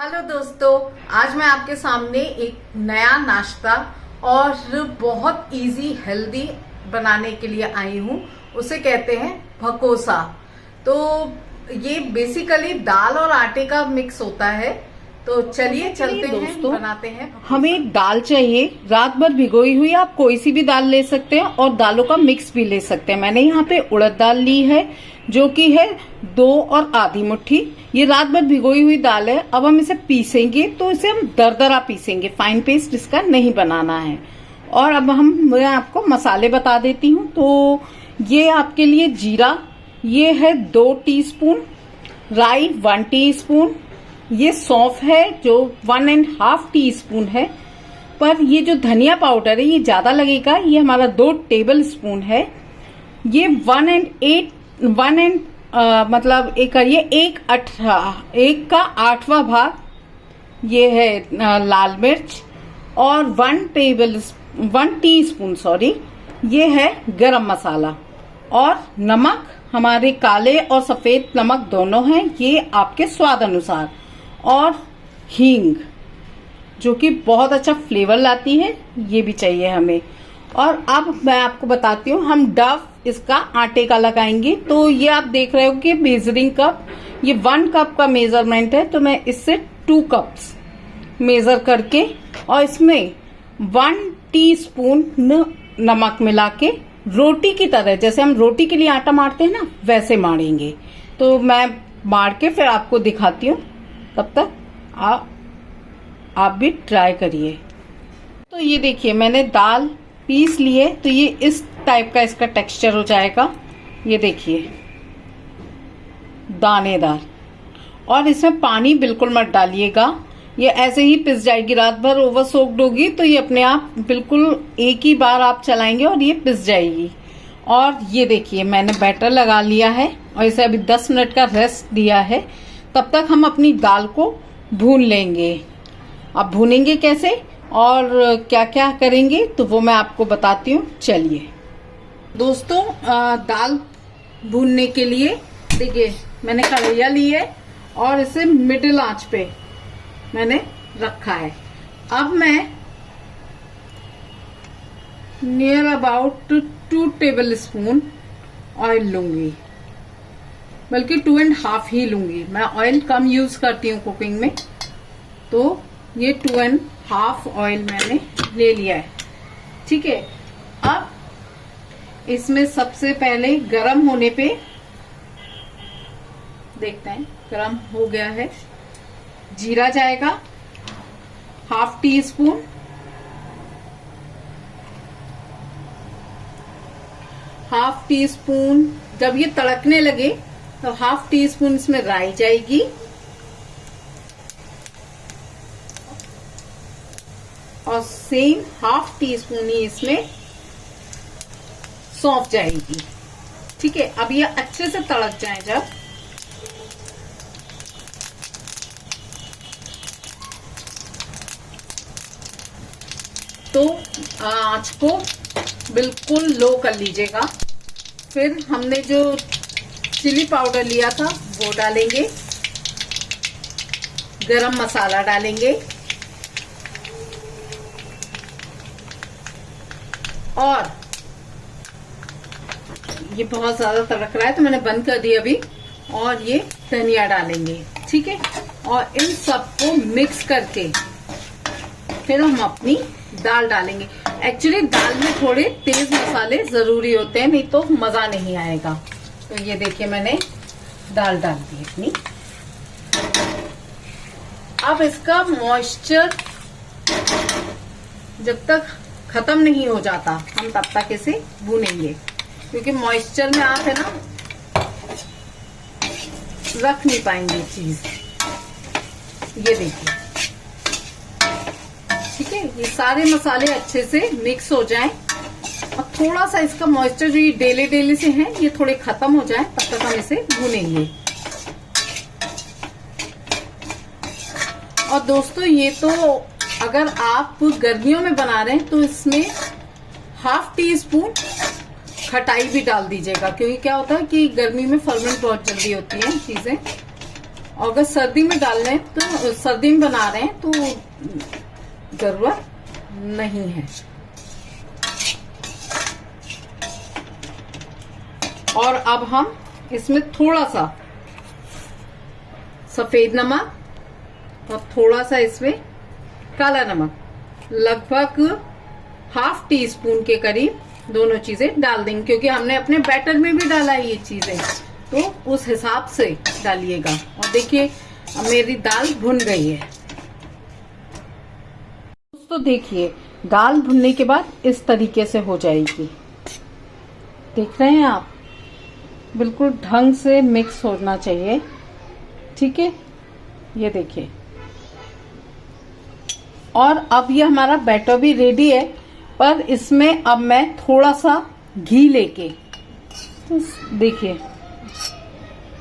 Hello दोस्तों, आज मैं आपके सामने एक नया नाश्ता और बहुत इजी हेल्दी बनाने के लिए आई हूँ। उसे कहते हैं भकोसा। तो ये बेसिकली दाल और आटे का मिक्स होता है। तो चलिए चलते हैं दोस्तों, बनाते हैं। हमें दाल चाहिए रात भर भिगोई हुई। आप कोई सी भी दाल ले सकते हैं और दालों का मिक्स भी ले सकते हैं। मैंने यहाँ पे उड़द दाल ली है जो कि है 2 और आधी मुट्ठी। ये रात भर भिगोई हुई दाल है। अब हम इसे पीसेंगे तो इसे हम दरदरा पीसेंगे, फाइन पेस्ट इसका नहीं बनाना है। और अब मैं आपको मसाले बता देती हूँ। तो ये आपके लिए जीरा, ये है 2 टीस्पून, राई 1 टीस्पून, ये सौंफ है जो 1.5 टीस्पून है। पर ये जो धनिया पाउडर है ये ज्यादा लगेगा, ये हमारा 2 टेबल स्पून है। ये 1 का 8वां भाग ये है लाल मिर्च, और 1 टीस्पून ये है गरम मसाला। और नमक हमारे काले और सफेद नमक दोनों हैं, ये आपके स्वाद अनुसार। और हींग जो कि बहुत अच्छा फ्लेवर लाती है, ये भी चाहिए हमें। और अब मैं आपको बताती हूँ, हम डव इसका आटे का लगाएंगे। तो ये आप देख रहे हो कि मेजरिंग कप, ये 1 कप का मेजरमेंट है। तो मैं इससे 2 कप्स मेजर करके और इसमें 1 टीस्पून नमक मिला के रोटी की तरह, जैसे हम रोटी के लिए आटा मारते हैं ना, वैसे मारेंगे। तो मैं मार के फिर आपको दिखाती हूँ। तब तक आप भी ट्राई करिए। तो ये देखिए मैंने दाल पीस ली है। तो ये इस टाइप का इसका टेक्सचर हो जाएगा। ये देखिए दानेदार। और इसमें पानी बिल्कुल मत डालिएगा, ये ऐसे ही पिस जाएगी। रात भर ओवर सोक्ड होगी तो ये अपने आप बिल्कुल एक ही बार आप चलाएंगे और ये पिस जाएगी। और ये देखिए मैंने बैटर लगा लिया है और इसे अभी 10 मिनट का रेस्ट दिया है। तब तक हम अपनी दाल को भून लेंगे। अब भूनेंगे कैसे और क्या क्या करेंगे तो वो मैं आपको बताती हूँ। चलिए दोस्तों, दाल भूनने के लिए देखिए मैंने कढ़ैया ली है और इसे मिडिल आंच पे मैंने रखा है। अब मैं near about 2 table spoon oil लूंगी, बल्कि 2.5 ही लूंगी। मैं ऑयल कम यूज करती हूँ कुकिंग में। तो ये 2.5 ऑयल मैंने ले लिया है। ठीक है। अब इसमें सबसे पहले गरम होने पे देखते हैं, गरम हो गया है। जीरा जाएगा 1/2 टीस्पून, हाफ टी स्पून। जब ये तड़कने लगे तो 1/2 टीस्पून इसमें राई जाएगी, और सेम 1/2 टीस्पून ही इसमें सौंफ जाएगी। ठीक है। अब ये अच्छे से तड़क जाए जब, तो आंच को बिल्कुल लो कर लीजिएगा। फिर हमने जो चिली पाउडर लिया था वो डालेंगे, गरम मसाला डालेंगे, और ये बहुत ज्यादा तड़क रहा है तो मैंने बंद कर दिया अभी। और ये धनिया डालेंगे। ठीक है। और इन सबको मिक्स करके फिर हम अपनी दाल डालेंगे। एक्चुअली दाल में थोड़े तेज मसाले जरूरी होते हैं, नहीं तो मजा नहीं आएगा। तो ये देखिए मैंने दाल डाल दी अपनी। अब इसका मॉइस्चर जब तक खत्म नहीं हो जाता हम तब तक इसे भूनेंगे, क्योंकि मॉइस्चर में आप है ना रख नहीं पाएंगे चीज। ये देखिए। ठीक है। ये सारे मसाले अच्छे से मिक्स हो जाएं और थोड़ा सा इसका मॉइस्चर जो ये डेली से है ये थोड़े खत्म हो जाए, तब तक हम इसे भूनेंगे। और दोस्तों ये तो अगर आप गर्मियों में बना रहे हैं तो इसमें 1/2 टीस्पून खटाई भी डाल दीजिएगा, क्योंकि क्या होता है कि गर्मी में फर्मेंट बहुत जल्दी होती है चीजें। अगर सर्दी में डाल रहे हैं तो सर्दी में बना रहे हैं तो जरूरत नहीं है। और अब हम इसमें थोड़ा सा सफेद नमक और थोड़ा सा इसमें काला नमक, लगभग ½ टीस्पून के करीब दोनों चीजें डाल देंगे, क्योंकि हमने अपने बैटर में भी डाला है ये चीजें, तो उस हिसाब से डालिएगा। और देखिए अब मेरी दाल भुन गई है। दोस्तों देखिए दाल भुनने के बाद इस तरीके से हो जाएगी। देख रहे हैं आप, बिल्कुल ढंग से मिक्स होना चाहिए। ठीक है, ये देखिए। और अब ये हमारा बैटर भी रेडी है, पर इसमें अब मैं थोड़ा सा घी लेके, तो देखिए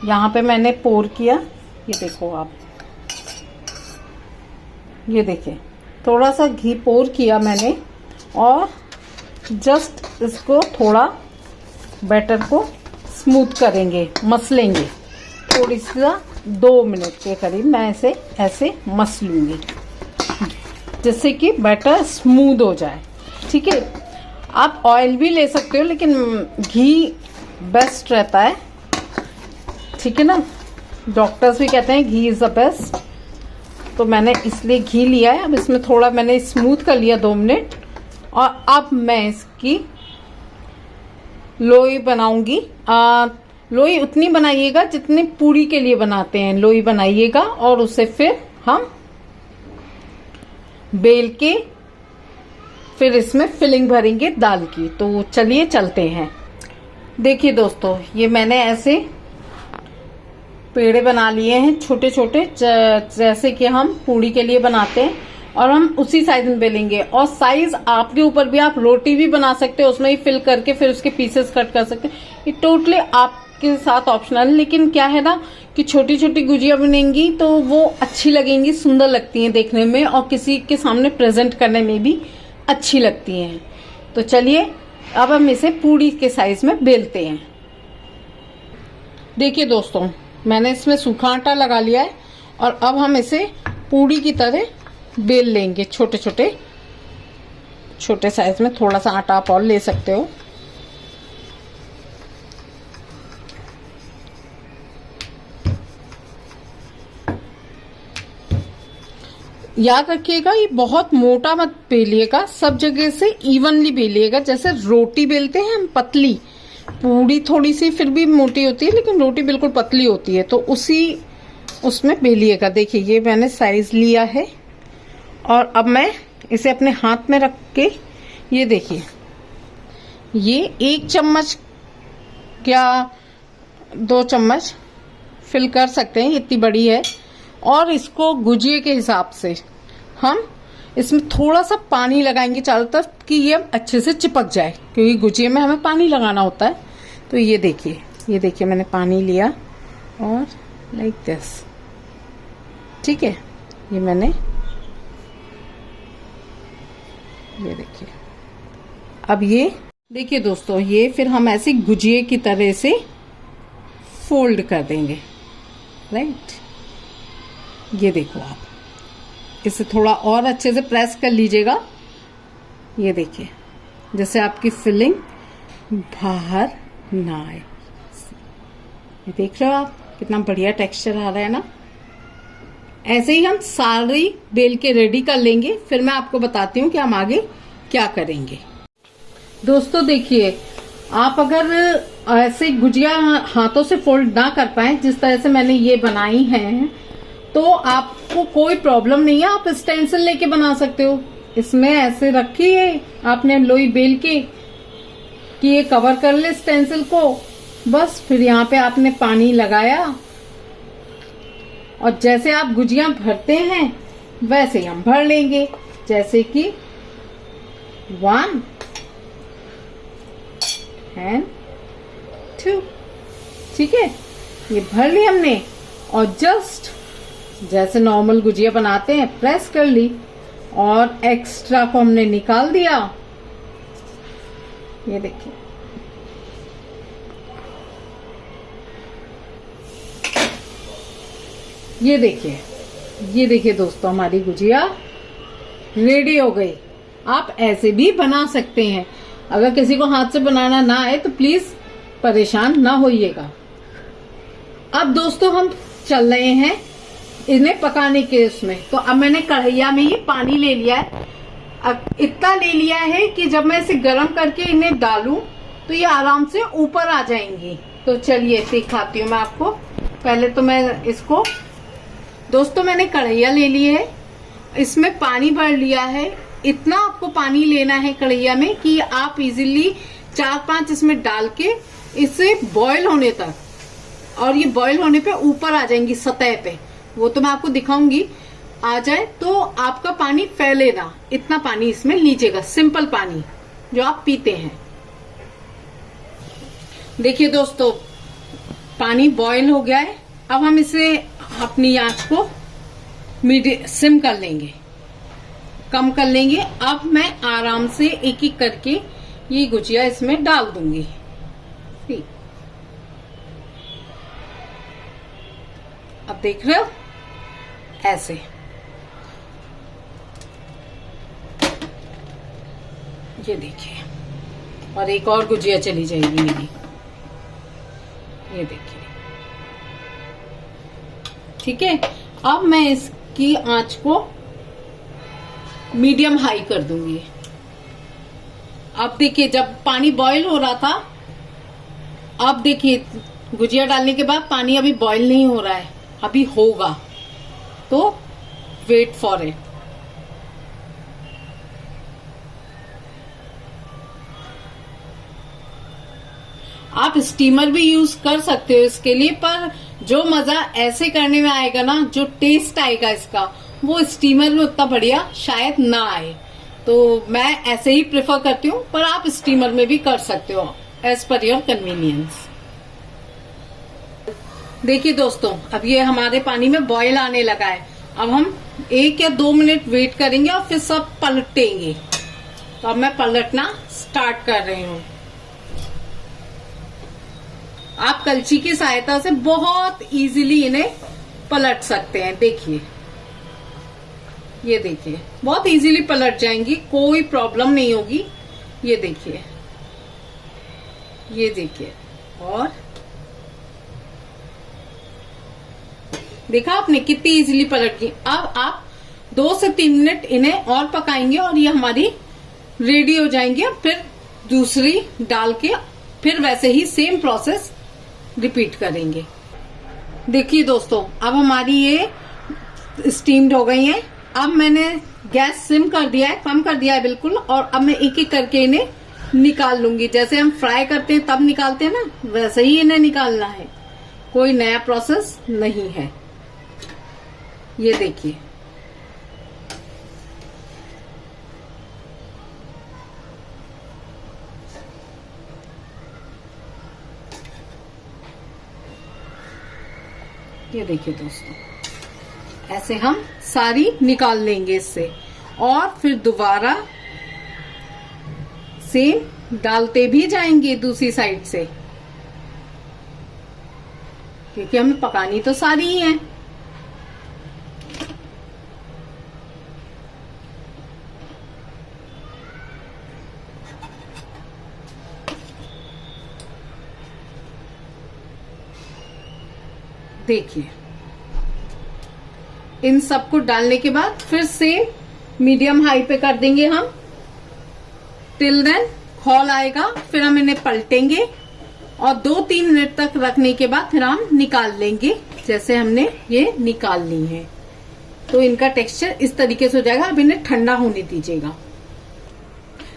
यहाँ पे मैंने पोर किया, ये देखो आप, ये देखिए थोड़ा सा घी पोर किया मैंने, और जस्ट इसको थोड़ा बैटर को स्मूथ करेंगे, मसलेंगे। थोड़ी सा 2 मिनट के करीब मैं इसे ऐसे मस लूंगी, जिससे कि बैटर स्मूथ हो जाए। ठीक है, आप ऑयल भी ले सकते हो, लेकिन घी बेस्ट रहता है। ठीक है ना, डॉक्टर्स भी कहते हैं घी इज द बेस्ट, तो मैंने इसलिए घी लिया है। अब इसमें थोड़ा मैंने स्मूथ कर लिया 2 मिनट, और अब मैं इसकी लोई बनाऊंगी। लोई उतनी बनाइएगा जितनी पूरी के लिए बनाते हैं, लोई बनाइएगा, और उसे फिर हम बेल के फिर इसमें फिलिंग भरेंगे दाल की। तो चलिए चलते हैं। देखिए दोस्तों, ये मैंने ऐसे पेड़े बना लिए हैं छोटे छोटे, जैसे कि हम पूड़ी के लिए बनाते हैं, और हम उसी साइज में बेलेंगे। और साइज आपके ऊपर भी, आप रोटी भी बना सकते हो, उसमें ही फिल करके फिर उसके पीसेस कट कर सकते हैं। ये टोटली आपके साथ ऑप्शनल है, लेकिन क्या है ना कि छोटी छोटी गुजिया बनेंगी तो वो अच्छी लगेंगी, सुंदर लगती हैं देखने में, और किसी के सामने प्रेजेंट करने में भी अच्छी लगती हैं। तो चलिए अब हम इसे पूड़ी के साइज में बेलते हैं। देखिए दोस्तों, मैंने इसमें सूखा आटा लगा लिया है, और अब हम इसे पूड़ी की तरह बेल लेंगे। छोटे छोटे साइज में, थोड़ा सा आटा आप और ले सकते हो। याद रखिएगा, ये बहुत मोटा मत बेलिएगा, सब जगह से इवनली बेलिएगा। जैसे रोटी बेलते हैं हम पतली, पूड़ी थोड़ी सी फिर भी मोटी होती है, लेकिन रोटी बिल्कुल पतली होती है, तो उसमें बेलिएगा। देखिए ये मैंने साइज लिया है, और अब मैं इसे अपने हाथ में रख के, ये देखिए, ये 1 चम्मच या 2 चम्मच फिल कर सकते हैं, इतनी बड़ी है। और इसको गुजिये के हिसाब से हम इसमें थोड़ा सा पानी लगाएंगे चारों तरफ, कि ये अच्छे से चिपक जाए, क्योंकि गुजिये में हमें पानी लगाना होता है। तो ये देखिए मैंने पानी लिया, और लाइक दिस। ठीक है, ये मैंने, ये देखिए। अब ये देखिए दोस्तों, ये फिर हम ऐसे गुजिये की तरह से फोल्ड कर देंगे, राइट। ये देखो आप, इसे थोड़ा और अच्छे से प्रेस कर लीजिएगा। ये देखिए, जैसे आपकी फिलिंग बाहर ना आए। ये देख रहे हो आप, कितना बढ़िया टेक्सचर आ रहा है ना। ऐसे ही हम सारी बेल के रेडी कर लेंगे, फिर मैं आपको बताती हूँ कि हम आगे क्या करेंगे। दोस्तों देखिए, आप अगर ऐसे गुजिया हाथों से फोल्ड ना कर पाए, जिस तरह से मैंने ये बनाई है, तो आपको कोई प्रॉब्लम नहीं है, आप स्टेंसिल लेके बना सकते हो। इसमें ऐसे रखी है आपने लोई बेल के, कि ये कवर कर ले स्टेंसिल को, बस। फिर यहाँ पे आपने पानी लगाया, और जैसे आप गुजिया भरते हैं वैसे ही हम भर लेंगे। जैसे कि 1 and 2, ठीक है, ये भर ली हमने, और जस्ट जैसे नॉर्मल गुजिया बनाते हैं प्रेस कर ली, और एक्स्ट्रा को हमने निकाल दिया। ये देखिए, ये देखिए दोस्तों, हमारी गुजिया रेडी हो गई। आप ऐसे भी बना सकते हैं। अगर किसी को हाथ से बनाना ना आए तो प्लीज परेशान ना होइएगा। अब दोस्तों हम चल रहे हैं इन्हें पकाने के उसमें। तो अब मैंने कढ़ैया में ही पानी ले लिया है। अब इतना ले लिया है कि जब मैं इसे गर्म करके इन्हें डालूं तो ये आराम से ऊपर आ जाएंगी। तो चलिए दिखाती हूँ मैं आपको। पहले तो मैं इसको, दोस्तों मैंने कढ़ैया ले ली है, इसमें पानी भर लिया है। इतना आपको पानी लेना है कढ़ैया में कि आप इजीली 4-5 इसमें डाल के इसे बॉईल होने तक, और ये बॉईल होने पे ऊपर आ जाएंगी सतह पे, वो तो मैं आपको दिखाऊंगी। आ जाए तो आपका पानी फैले ना, इतना पानी इसमें लीजिएगा, सिंपल पानी जो आप पीते हैं। देखिए दोस्तों, पानी बॉईल हो गया है। अब हम इसे अपनी आंच को सिम कर लेंगे, कम कर लेंगे। अब मैं आराम से एक एक करके ये गुजिया इसमें डाल दूंगी। ठीक, अब देख रहे हो ऐसे। ये देखिए, और एक और गुजिया चली जाएगी मेरी। ये देखिए, ठीक है। अब मैं इसकी आंच को मीडियम हाई कर दूंगी। अब देखिए, जब पानी बॉईल हो रहा था, अब देखिए गुजिया डालने के बाद पानी अभी बॉईल नहीं हो रहा है, अभी होगा, तो वेट फॉर इट। आप स्टीमर भी यूज कर सकते हो इसके लिए, पर जो मजा ऐसे करने में आएगा ना, जो टेस्ट आएगा इसका, वो स्टीमर में उतना बढ़िया शायद ना आए। तो मैं ऐसे ही प्रेफर करती हूँ, पर आप स्टीमर में भी कर सकते हो एज पर योर कन्वीनियंस। देखिए दोस्तों, अब ये हमारे पानी में बॉईल आने लगा है। अब हम 1 या 2 मिनट वेट करेंगे और फिर सब पलटेंगे। तो अब मैं पलटना स्टार्ट कर रही हूँ। आप कलछी की सहायता से बहुत इजीली इन्हें पलट सकते हैं। देखिए, ये देखिए, बहुत इजीली पलट जाएंगी, कोई प्रॉब्लम नहीं होगी। ये देखिए, ये देखिए, और देखा आपने कितनी इजीली पलट गई। अब आप 2 से 3 मिनट इन्हें और पकाएंगे और ये हमारी रेडी हो जाएंगे। फिर दूसरी डाल के फिर वैसे ही सेम प्रोसेस रिपीट करेंगे। देखिए दोस्तों, अब हमारी ये स्टीम्ड हो गई हैं। अब मैंने गैस सिम कर दिया है, कम कर दिया है बिल्कुल, और अब मैं एक एक करके इन्हें निकाल लूंगी। जैसे हम फ्राई करते हैं तब निकालते हैं ना, वैसे ही इन्हें निकालना है, कोई नया प्रोसेस नहीं है। ये देखिए, ये देखिए दोस्तों, ऐसे हम सारी निकाल लेंगे इससे, और फिर दोबारा सेम डालते भी जाएंगे दूसरी साइड से, क्योंकि हमें पकानी तो सारी ही है। देखिए, इन सबको डालने के बाद फिर से मीडियम हाई पे कर देंगे हम, टिल देन खौल आएगा। फिर हम इन्हें पलटेंगे और 2-3 मिनट तक रखने के बाद फिर हम निकाल लेंगे, जैसे हमने ये निकाल ली है। तो इनका टेक्सचर इस तरीके से हो जाएगा। अब इन्हें ठंडा होने दीजिएगा।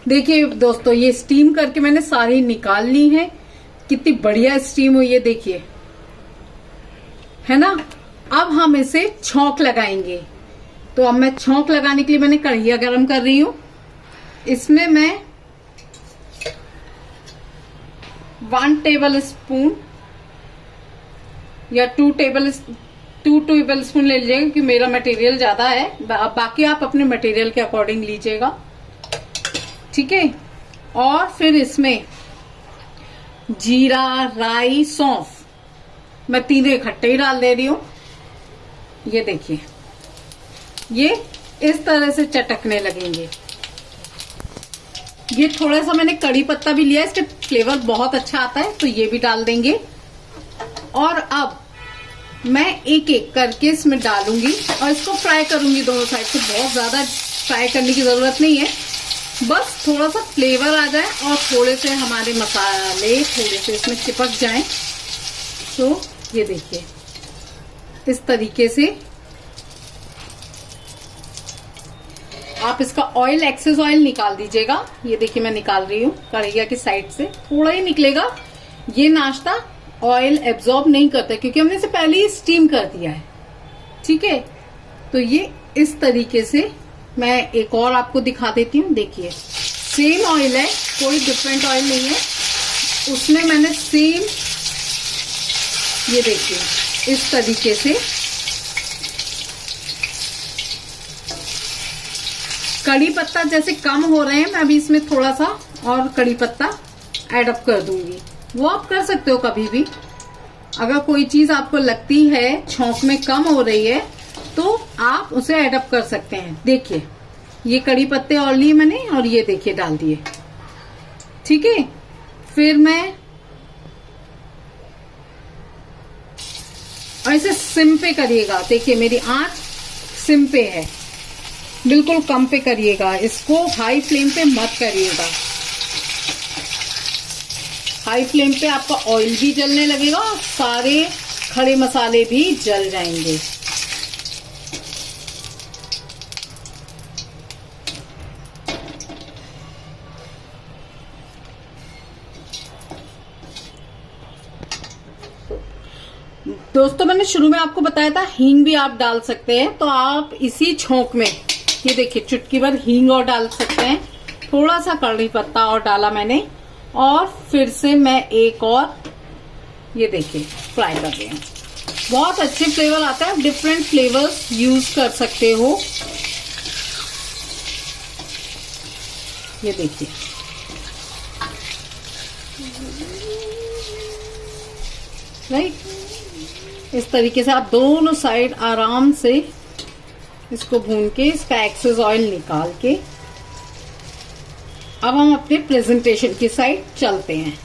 देखिए दोस्तों, ये स्टीम करके मैंने सारी निकाल ली है। कितनी बढ़िया स्टीम हुई है, देखिए, है ना। अब हम इसे छौंक लगाएंगे। तो अब मैं छौंक लगाने के लिए मैंने कढ़ैया गरम कर रही हूं। इसमें मैं 1 टेबल स्पून या 2 टेबल स्पून ले लीजिएगा, क्योंकि मेरा मटेरियल ज्यादा है। बाकी आप अपने मटेरियल के अकॉर्डिंग लीजिएगा, ठीक है। और फिर इसमें जीरा, राई, सौंफ मैं तीनों इकट्ठे ही डाल दे रही हूं। ये देखिए, ये इस तरह से चटकने लगेंगे। ये थोड़ा सा मैंने कड़ी पत्ता भी लिया, इसके फ्लेवर बहुत अच्छा आता है, तो ये भी डाल देंगे। और अब मैं एक एक करके इसमें डालूंगी और इसको फ्राई करूंगी दोनों साइड से। बहुत ज्यादा फ्राई करने की जरूरत नहीं है, बस थोड़ा सा फ्लेवर आ जाए और थोड़े से हमारे मसाले थोड़े से इसमें चिपक जाएं। तो ये देखिए, इस तरीके से आप इसका ऑयल, एक्सेस ऑयल निकाल दीजिएगा। ये देखिए मैं निकाल रही हूँ कढ़ैया की साइड से, थोड़ा ही निकलेगा। ये नाश्ता ऑयल एब्जॉर्ब नहीं करता क्योंकि हमने इसे पहले ही स्टीम कर दिया है, ठीक है। तो ये इस तरीके से मैं एक और आपको दिखा देती हूँ। देखिए, सेम ऑयल है, कोई डिफरेंट ऑयल नहीं है, उसमें मैंने सेम, ये देखिए इस तरीके से कड़ी पत्ता जैसे कम हो रहे हैं, मैं अभी इसमें थोड़ा सा और कड़ी पत्ता ऐड अप कर दूंगी। वो आप कर सकते हो कभी भी। अगर कोई चीज आपको लगती है छौंक में कम हो रही है तो आप उसे ऐड अप कर सकते हैं। देखिए, ये कड़ी पत्ते और लिए मैंने, और ये देखिए डाल दिए, ठीक है। फिर मैं ऐसे सिम पे करिएगा। देखिए मेरी आंच सिम पे है, बिल्कुल कम पे करिएगा, इसको हाई फ्लेम पे मत करिएगा। हाई फ्लेम पे आपका ऑयल भी जलने लगेगा और सारे खड़े मसाले भी जल जाएंगे। दोस्तों, मैंने शुरू में आपको बताया था हींग भी आप डाल सकते हैं, तो आप इसी छोंक में ये देखिए चुटकी भर हींग और डाल सकते हैं। थोड़ा सा कड़ी पत्ता और डाला मैंने, और फिर से मैं एक और ये देखिए फ्राई कर रही हूँ। बहुत अच्छे फ्लेवर आता है, डिफरेंट फ्लेवर्स यूज कर सकते हो। ये देखिए, राइट, इस तरीके से आप दोनों साइड आराम से इसको भून के इसका एक्सेस ऑयल निकाल के अब हम अपने प्रेजेंटेशन की साइड चलते हैं।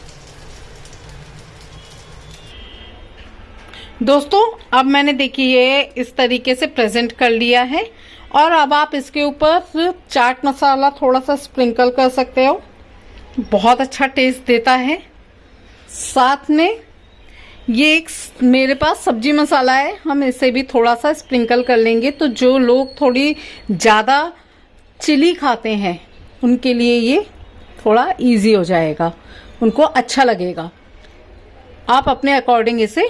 दोस्तों, अब मैंने देखिए इस तरीके से प्रेजेंट कर लिया है, और अब आप इसके ऊपर चाट मसाला थोड़ा सा स्प्रिंकल कर सकते हो, बहुत अच्छा टेस्ट देता है। साथ में ये एक मेरे पास सब्जी मसाला है, हम इसे भी थोड़ा सा स्प्रिंकल कर लेंगे, तो जो लोग थोड़ी ज़्यादा चिली खाते हैं उनके लिए ये थोड़ा इजी हो जाएगा, उनको अच्छा लगेगा। आप अपने अकॉर्डिंग इसे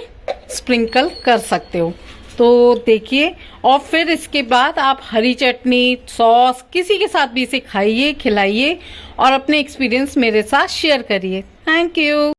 स्प्रिंकल कर सकते हो। तो देखिए, और फिर इसके बाद आप हरी चटनी, सॉस, किसी के साथ भी इसे खाइए, खिलाइए और अपने एक्सपीरियंस मेरे साथ शेयर करिए। Thank you.